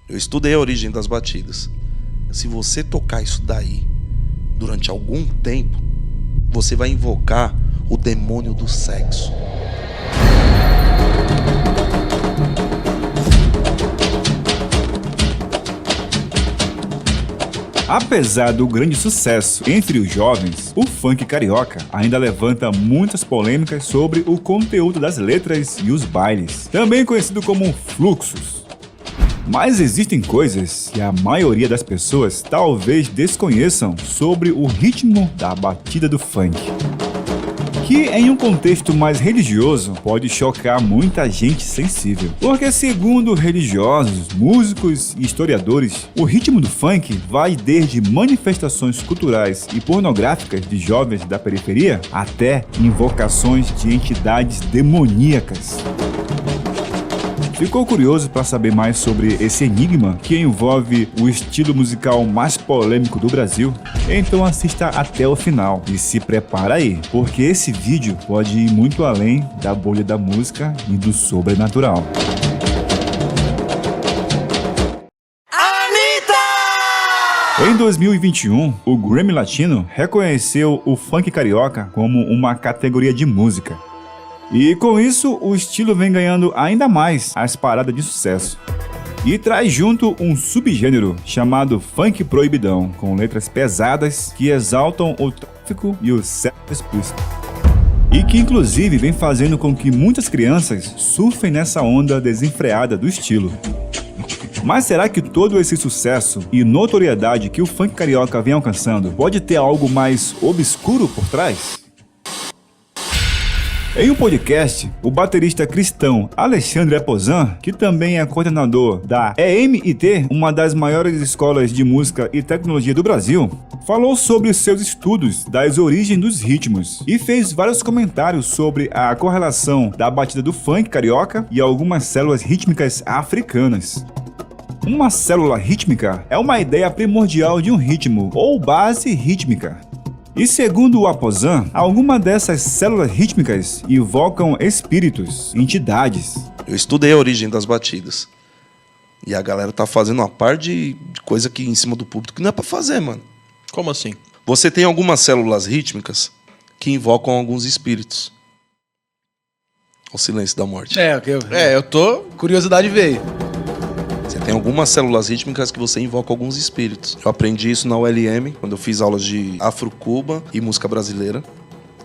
Eu estudei a origem das batidas. Se você tocar isso daí durante algum tempo, você vai invocar o demônio do sexo. Apesar do grande sucesso entre os jovens, o funk carioca ainda levanta muitas polêmicas sobre o conteúdo das letras e os bailes, também conhecido como fluxos. Mas existem coisas que a maioria das pessoas talvez desconheçam sobre o ritmo da batida do funk, que em um contexto mais religioso pode chocar muita gente sensível. Porque segundo religiosos, músicos e historiadores, o ritmo do funk vai desde manifestações culturais e pornográficas de jovens da periferia até invocações de entidades demoníacas. Ficou curioso para saber mais sobre esse enigma que envolve o estilo musical mais polêmico do Brasil? Então assista até o final e se prepara aí, porque esse vídeo pode ir muito além da bolha da música e do sobrenatural. Em 2021, o Grammy Latino reconheceu o funk carioca como uma categoria de música. E com isso, o estilo vem ganhando ainda mais as paradas de sucesso. E traz junto um subgênero chamado funk proibidão, com letras pesadas que exaltam o tráfico e o sexo explícito. E que inclusive vem fazendo com que muitas crianças surfem nessa onda desenfreada do estilo. Mas será que todo esse sucesso e notoriedade que o funk carioca vem alcançando pode ter algo mais obscuro por trás? Em um podcast, o baterista cristão Alexandre Aposan, que também é coordenador da EMIT, uma das maiores escolas de música e tecnologia do Brasil, falou sobre seus estudos das origens dos ritmos e fez vários comentários sobre a correlação da batida do funk carioca e algumas células rítmicas africanas. Uma célula rítmica é uma ideia primordial de um ritmo ou base rítmica. E segundo o Aposan, algumas dessas células rítmicas invocam espíritos, entidades. Eu estudei a origem das batidas. E a galera tá fazendo uma par de coisa aqui em cima do púlpito que não é pra fazer, mano. Como assim? Você tem algumas células rítmicas que invocam alguns espíritos. O silêncio da morte. Eu tô... Curiosidade veio. Você tem algumas células rítmicas que você invoca alguns espíritos. Eu aprendi isso na ULM, quando eu fiz aulas de Afro-Cuba e música brasileira,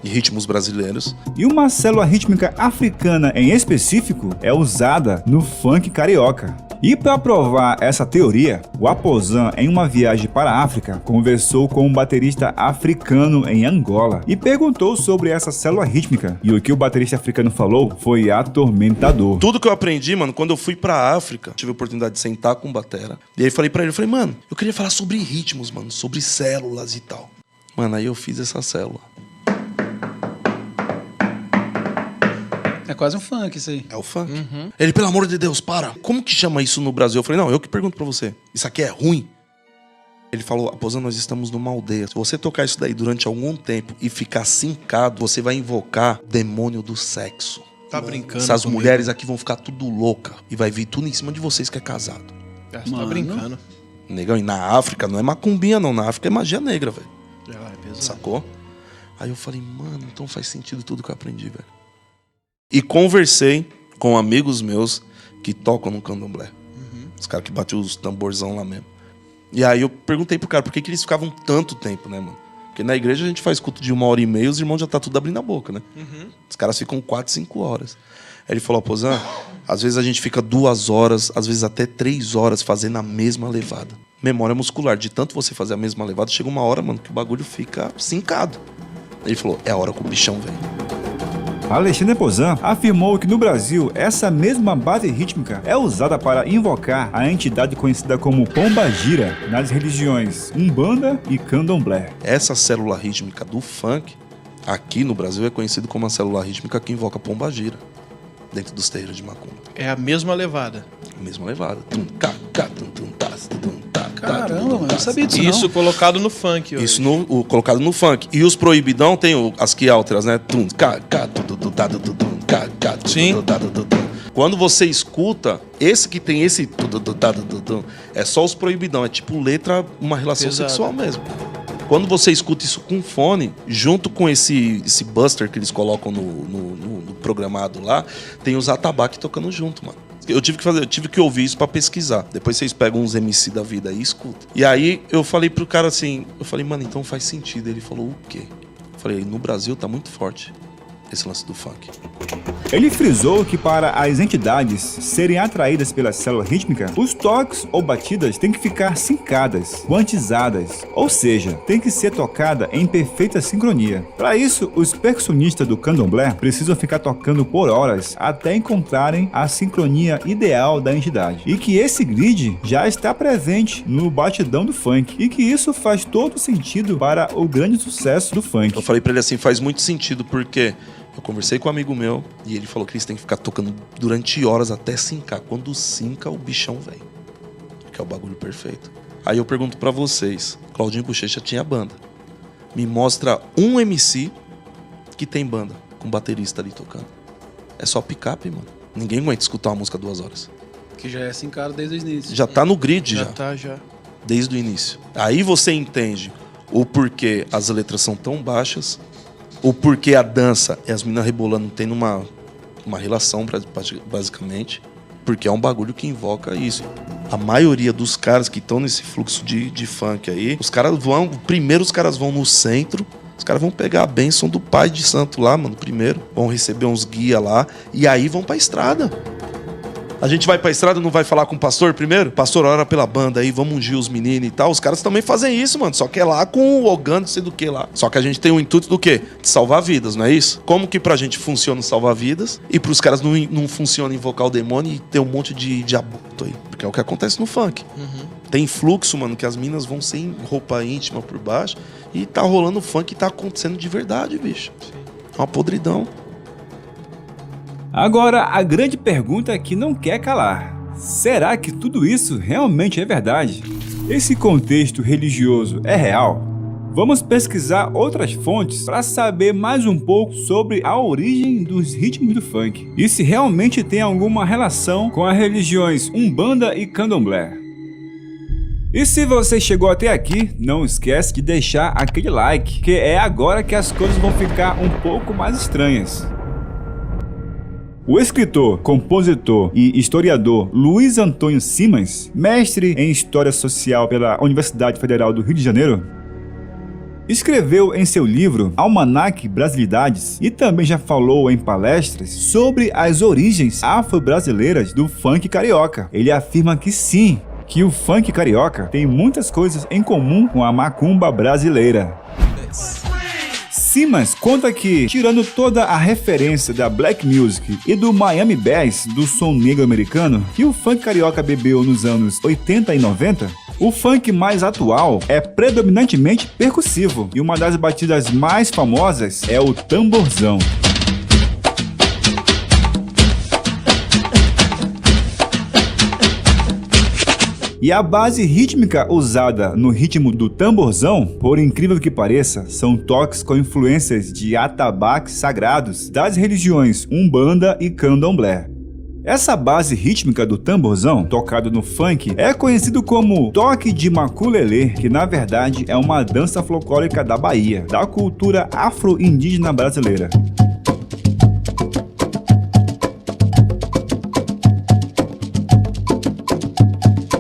e ritmos brasileiros. E uma célula rítmica africana em específico é usada no funk carioca. E para provar essa teoria, o Aposan, em uma viagem para a África, conversou com um baterista africano em Angola e perguntou sobre essa célula rítmica. E o que o baterista africano falou foi atormentador. Tudo que eu aprendi, mano, quando eu fui para a África, tive a oportunidade de sentar com o batera. E aí falei para ele, mano, eu queria falar sobre ritmos, mano, sobre células e tal. Mano, aí eu fiz essa célula. É quase um funk isso aí. É o funk. Uhum. Ele, pelo amor de Deus, para. Como que chama isso no Brasil? Eu falei, não, eu que pergunto pra você. Isso aqui é ruim? Ele falou, Aposan, nós estamos numa aldeia. Se você tocar isso daí durante algum tempo e ficar sincado, você vai invocar o demônio do sexo. Tá brincando? Essas mulheres aqui vão ficar tudo louca. E vai vir tudo em cima de vocês que é casado. Tá brincando. Negão, e na África não é macumbinha não. Na África é magia negra, velho. É pesado. Sacou? Aí eu falei, mano, então faz sentido tudo que eu aprendi, velho. E conversei com amigos meus que tocam no candomblé. Uhum. Os caras que batem os tamborzão lá mesmo. E aí eu perguntei pro cara por que eles ficavam tanto tempo, né, mano? Porque na igreja a gente faz culto de 1h30 e os irmãos já tá tudo abrindo a boca, né? Uhum. Os caras ficam 4, 5 horas. Aí ele falou, Aposan, às vezes a gente fica 2 horas, às vezes até 3 horas fazendo a mesma levada. Memória muscular. De tanto você fazer a mesma levada, chega uma hora, mano, que o bagulho fica sincado. Ele falou, é a hora com o bichão, velho. Alexandre Aposan afirmou que no Brasil, essa mesma base rítmica é usada para invocar a entidade conhecida como Pombagira nas religiões Umbanda e Candomblé. Essa célula rítmica do funk, aqui no Brasil, é conhecida como a célula rítmica que invoca Pombagira, dentro dos terreiros de macumba. É a mesma levada. A mesma levada. Caramba, mano, eu sabia disso. Isso colocado no funk. Hoje. Isso colocado no funk. E os proibidão tem as que alteras, né? Sim. Quando você escuta, esse que tem esse... É só os proibidão, é tipo letra, uma relação sexual mesmo. Quando você escuta isso com fone, junto com esse buster que eles colocam no programado lá, tem os atabaque tocando junto, mano. Eu tive que ouvir isso pra pesquisar. Depois vocês pegam uns MC da vida aí e escutam. E aí eu falei pro cara assim, mano, então faz sentido. Ele falou, o quê? Eu falei, no Brasil tá muito forte esse lance do funk. Ele frisou que para as entidades serem atraídas pela célula rítmica, os toques ou batidas têm que ficar sincadas, quantizadas, ou seja, tem que ser tocada em perfeita sincronia. Para isso, os percussionistas do candomblé precisam ficar tocando por horas até encontrarem a sincronia ideal da entidade. E que esse grid já está presente no batidão do funk. E que isso faz todo sentido para o grande sucesso do funk. Eu falei pra ele assim, faz muito sentido, porque... eu conversei com um amigo meu e ele falou que eles têm que ficar tocando durante horas até sincar. Quando sinca, o bichão vem. Que é o bagulho perfeito. Aí eu pergunto pra vocês, Claudinho Bochecha tinha banda. Me mostra um MC que tem banda, com baterista ali tocando. É só picape, mano. Ninguém aguenta escutar uma música 2 horas. Que já é sincado desde o início. Já tá no grid, já. Já tá, já. Desde o início. Aí você entende o porquê as letras são tão baixas, o porquê a dança e as meninas rebolando tem uma relação, basicamente, porque é um bagulho que invoca isso. A maioria dos caras que estão nesse fluxo de funk aí, os caras vão no centro, os caras vão pegar a bênção do pai de santo lá, mano, primeiro, vão receber uns guia lá, e aí vão pra estrada. A gente vai pra estrada, não vai falar com o pastor primeiro? Pastor, ora pela banda aí, vamos ungir os meninos e tal. Os caras também fazem isso, mano. Só que é lá com o Ogan, não sei do que lá. Só que a gente tem o intuito do quê? De salvar vidas, não é isso? Como que pra gente funciona salvar vidas e pros caras não funciona invocar o demônio e ter um monte de aborto aí? Porque é o que acontece no funk. Uhum. Tem fluxo, mano, que as minas vão sem roupa íntima por baixo e tá rolando funk e tá acontecendo de verdade, bicho. Sim. É uma podridão. Agora, a grande pergunta que não quer calar. Será que tudo isso realmente é verdade? Esse contexto religioso é real? Vamos pesquisar outras fontes para saber mais um pouco sobre a origem dos ritmos do funk e se realmente tem alguma relação com as religiões Umbanda e Candomblé. E se você chegou até aqui, não esquece de deixar aquele like, que é agora que as coisas vão ficar um pouco mais estranhas. O escritor, compositor e historiador Luiz Antônio Simões, mestre em História Social pela Universidade Federal do Rio de Janeiro, escreveu em seu livro Almanaque Brasilidades e também já falou em palestras sobre as origens afro-brasileiras do funk carioca. Ele afirma que sim, que o funk carioca tem muitas coisas em comum com a macumba brasileira. Simões conta que, tirando toda a referência da black music e do Miami Bass, do som negro americano, que o funk carioca bebeu nos anos 80 e 90, o funk mais atual é predominantemente percussivo e uma das batidas mais famosas é o tamborzão. E a base rítmica usada no ritmo do tamborzão, por incrível que pareça, são toques com influências de atabaques sagrados das religiões Umbanda e Candomblé. Essa base rítmica do tamborzão, tocado no funk, é conhecido como toque de maculelê, que na verdade é uma dança folclórica da Bahia, da cultura afro-indígena brasileira.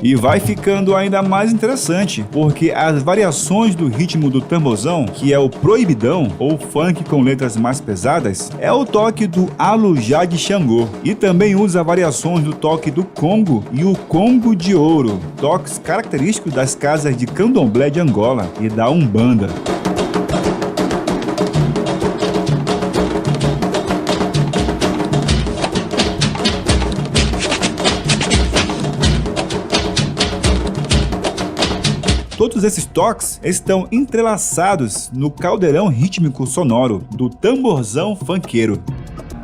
E vai ficando ainda mais interessante, porque as variações do ritmo do tamborzão, que é o proibidão, ou funk com letras mais pesadas, é o toque do Alujá de Xangô. E também usa variações do toque do Congo e o Congo de Ouro, toques característicos das casas de candomblé de Angola e da Umbanda. Todos esses toques estão entrelaçados no caldeirão rítmico sonoro do tamborzão funkeiro.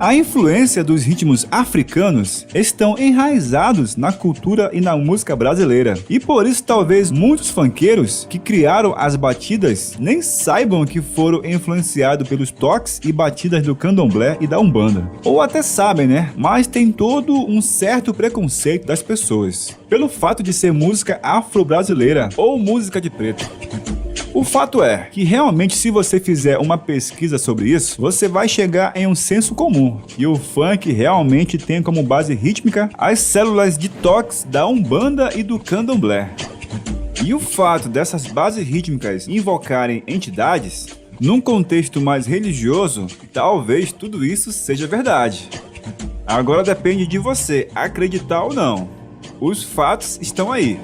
A influência dos ritmos africanos estão enraizados na cultura e na música brasileira. E por isso talvez muitos funkeiros que criaram as batidas nem saibam que foram influenciados pelos toques e batidas do candomblé e da umbanda. Ou até sabem, né? Mas tem todo um certo preconceito das pessoas pelo fato de ser música afro-brasileira ou música de preto. O fato é que realmente, se você fizer uma pesquisa sobre isso, você vai chegar em um senso comum, e o funk realmente tem como base rítmica as células de toques da umbanda e do candomblé. E o fato dessas bases rítmicas invocarem entidades, num contexto mais religioso, talvez tudo isso seja verdade. Agora depende de você acreditar ou não. Os fatos estão aí.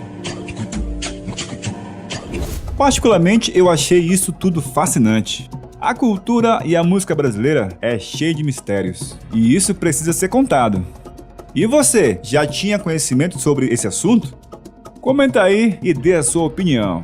Particularmente, eu achei isso tudo fascinante. A cultura e a música brasileira é cheia de mistérios, e isso precisa ser contado. E você, já tinha conhecimento sobre esse assunto? Comenta aí e dê a sua opinião.